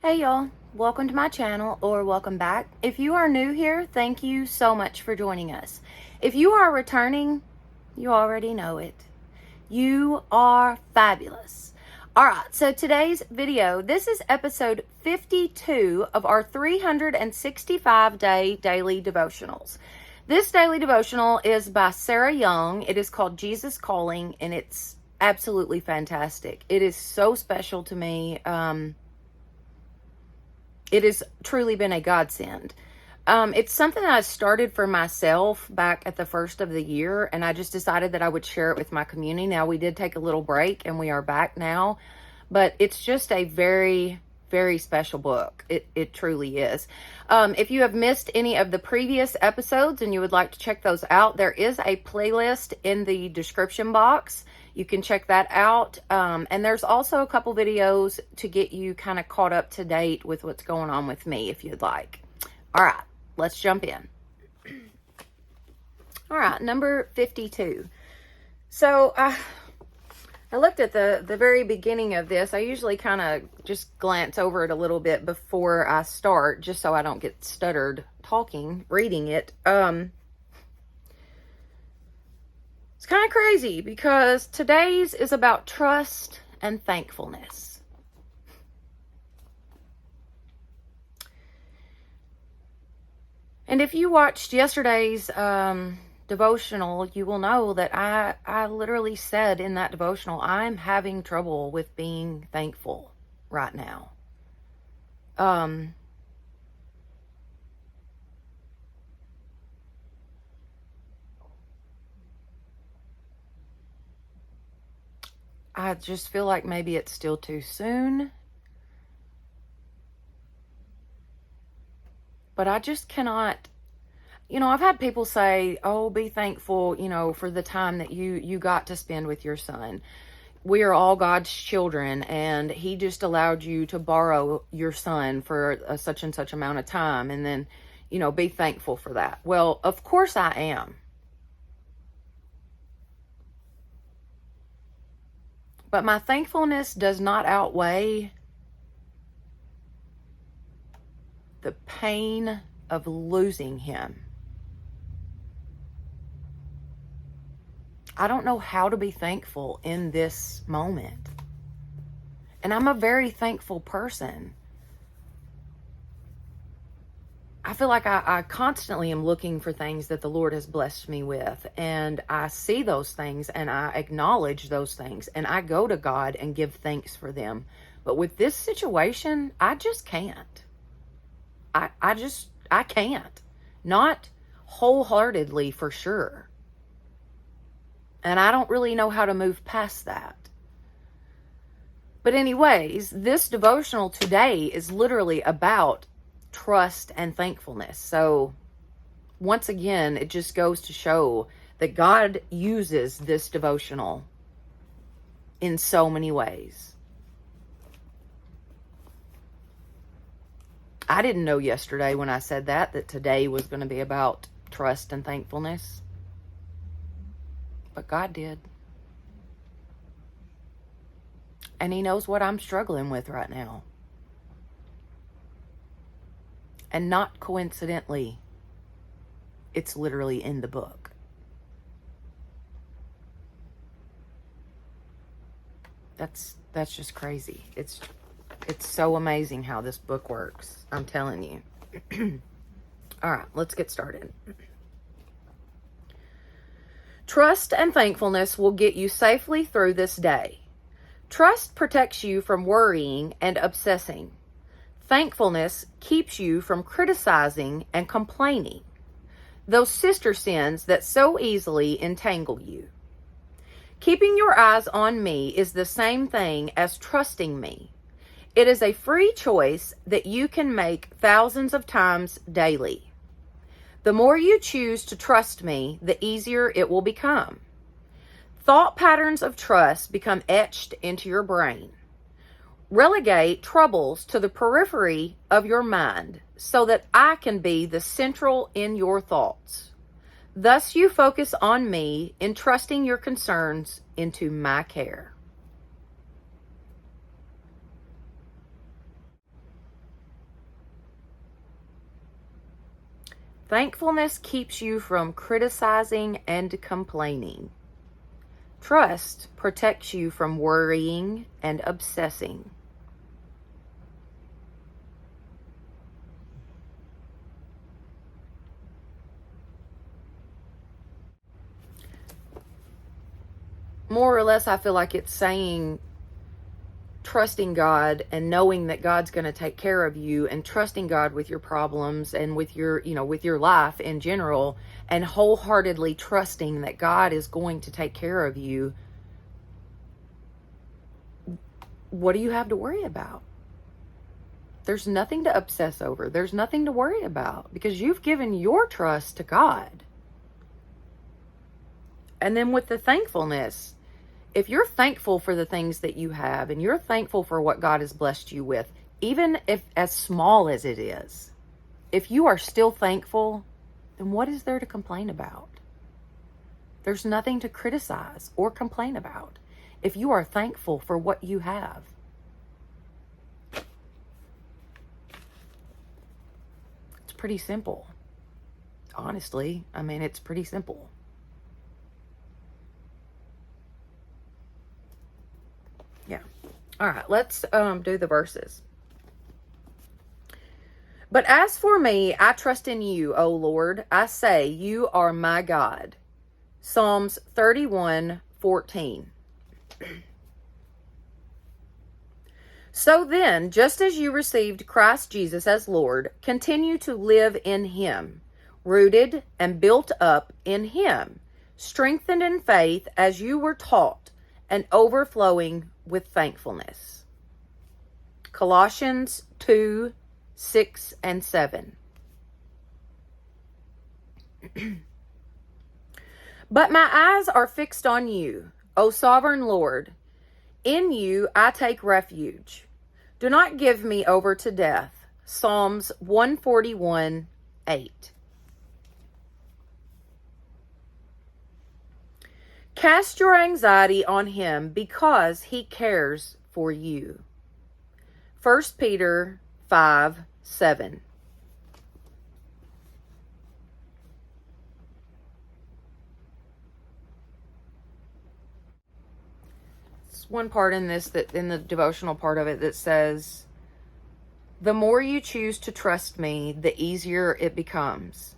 Hey y'all, welcome to my channel or welcome back. If you are new here, thank you so much for joining us. If you are returning, you already know it. You are fabulous. All right, so today's video, this is episode 52 of our 365-day daily devotionals. This daily devotional is by Sarah Young. It is called Jesus Calling, and it's absolutely fantastic. It is so special to me. It has truly been a godsend. It's something that I started for myself back at the first of the year, and I just decided that I would share it with my community. Now, we did take a little break, and we are back now, but it's just a very, very special book. It truly is. If you have missed any of the previous episodes and you would like to check those out, there is a playlist in the description box. You can check that out. And there's also a couple videos to get you kind of caught up to date with what's going on with me if you'd like. All right, let's jump in. All right, number 52. So I looked at the very beginning of this. I usually kind of just glance over it a little bit before I start, just so I don't get stuttered talking, reading it. It's kind of crazy because today's is about trust and thankfulness. And if you watched yesterday's devotional, you will know that I literally said in that devotional, I'm having trouble with being thankful right now. I just feel like maybe it's still too soon. But I just cannot, I've had people say, oh, be thankful, for the time that you got to spend with your son. We are all God's children, and he just allowed you to borrow your son for such and such amount of time, and then, be thankful for that. Well, of course I am. But my thankfulness does not outweigh the pain of losing him. I don't know how to be thankful in this moment. And I'm a very thankful person. I feel like I constantly am looking for things that the Lord has blessed me with. And I see those things and I acknowledge those things. And I go to God and give thanks for them. But with this situation, I just can't. I can't. Not wholeheartedly for sure. And I don't really know how to move past that. But anyways, this devotional today is literally about trust and thankfulness. So once again, it just goes to show that God uses this devotional in so many ways. I didn't know yesterday when I said that today was going to be about trust and thankfulness. But God did. And he knows what I'm struggling with right now. And not coincidentally, it's literally in the book. That's just crazy. It's so amazing how this book works. I'm telling you. All right, let's get started. Trust and thankfulness will get you safely through this day. Trust protects you from worrying and obsessing. Thankfulness keeps you from criticizing and complaining, those sister sins that so easily entangle you. Keeping your eyes on me is the same thing as trusting me. It is a free choice that you can make thousands of times daily. The more you choose to trust me, the easier it will become. Thought patterns of trust become etched into your brain. Relegate troubles to the periphery of your mind so that I can be the central in your thoughts. Thus you focus on me, entrusting your concerns into my care. Thankfulness keeps you from criticizing and complaining. Trust protects you from worrying and obsessing. More or less, I feel like it's saying trusting God and knowing that God's going to take care of you, and trusting God with your problems and with your, with your life in general, and wholeheartedly trusting that God is going to take care of you. What do you have to worry about? There's nothing to obsess over. There's nothing to worry about because you've given your trust to God. And then with the thankfulness, if you're thankful for the things that you have and you're thankful for what God has blessed you with, even if as small as it is, if you are still thankful, then what is there to complain about? There's nothing to criticize or complain about if you are thankful for what you have. It's pretty simple. Honestly, it's pretty simple. Yeah. All right, let's do the verses. But as for me, I trust in you, O Lord. I say, you are my God. Psalms 31:14. So then, just as you received Christ Jesus as Lord, continue to live in him, rooted and built up in him, strengthened in faith as you were taught, and overflowing with thankfulness. Colossians 2:6 and 7. But my eyes are fixed on you, O sovereign Lord. In you I take refuge. Do not give me over to death. Psalms 141:8. Cast your anxiety on him because he cares for you. 1 Peter 5:7. There's one part in this, that in the devotional part of it, that says, the more you choose to trust me, the easier it becomes.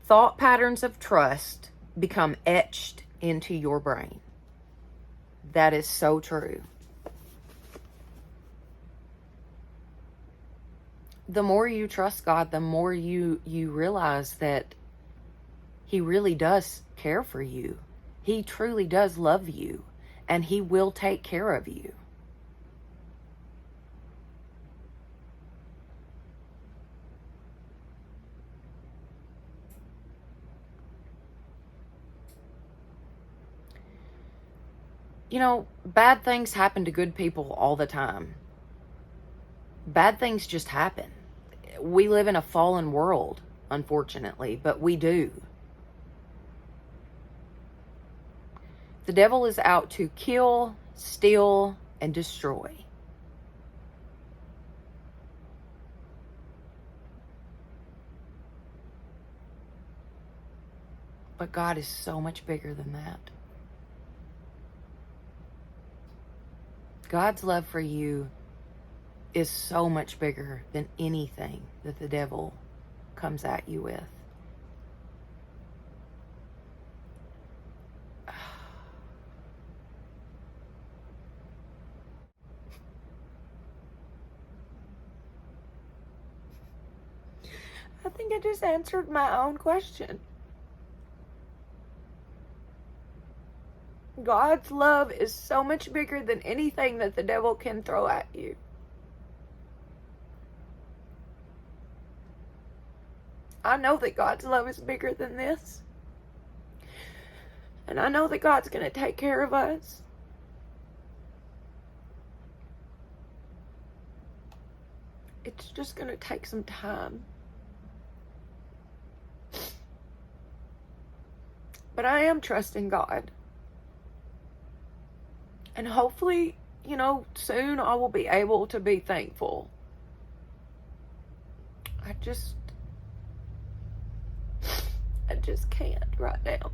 Thought patterns of trust become etched into your brain. That is so true. The more you trust God, the more you realize that he really does care for you. He truly does love you, and he will take care of you. Bad things happen to good people all the time. Bad things just happen. We live in a fallen world, unfortunately, but we do. The devil is out to kill, steal, and destroy. But God is so much bigger than that. God's love for you is so much bigger than anything that the devil comes at you with. I think I just answered my own question. God's love is so much bigger than anything that the devil can throw at you. I know that God's love is bigger than this. And I know that God's going to take care of us. It's just going to take some time. But I am trusting God. And hopefully, soon I will be able to be thankful. just can't right now.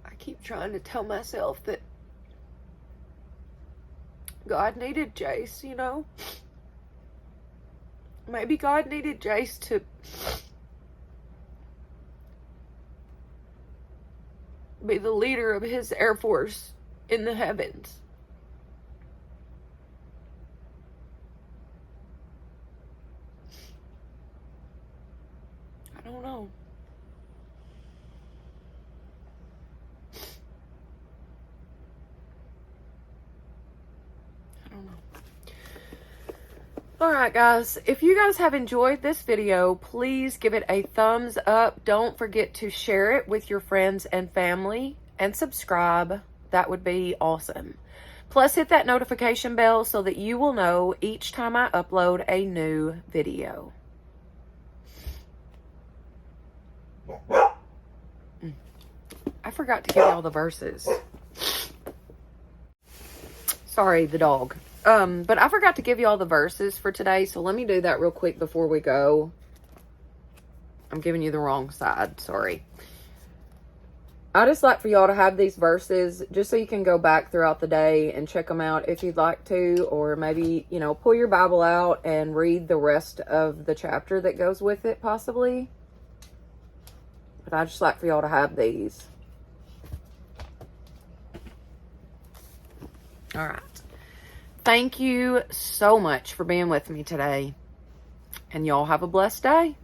I keep trying to tell myself that God needed Jace, you know? Maybe God needed Jace to be the leader of his Air Force in the heavens. I don't know. Alright guys, if you guys have enjoyed this video, please give it a thumbs up. Don't forget to share it with your friends and family and subscribe. That would be awesome. Plus hit that notification bell so that you will know each time I upload a new video. I forgot to give y'all the verses. Sorry, the dog. But I forgot to give you all the verses for today, so let me do that real quick before we go. I'm giving you the wrong side, sorry. I just like for y'all to have these verses just so you can go back throughout the day and check them out if you'd like to, or maybe, you know, pull your Bible out and read the rest of the chapter that goes with it, possibly. But I just like for y'all to have these. All right. Thank you so much for being with me today. And y'all have a blessed day.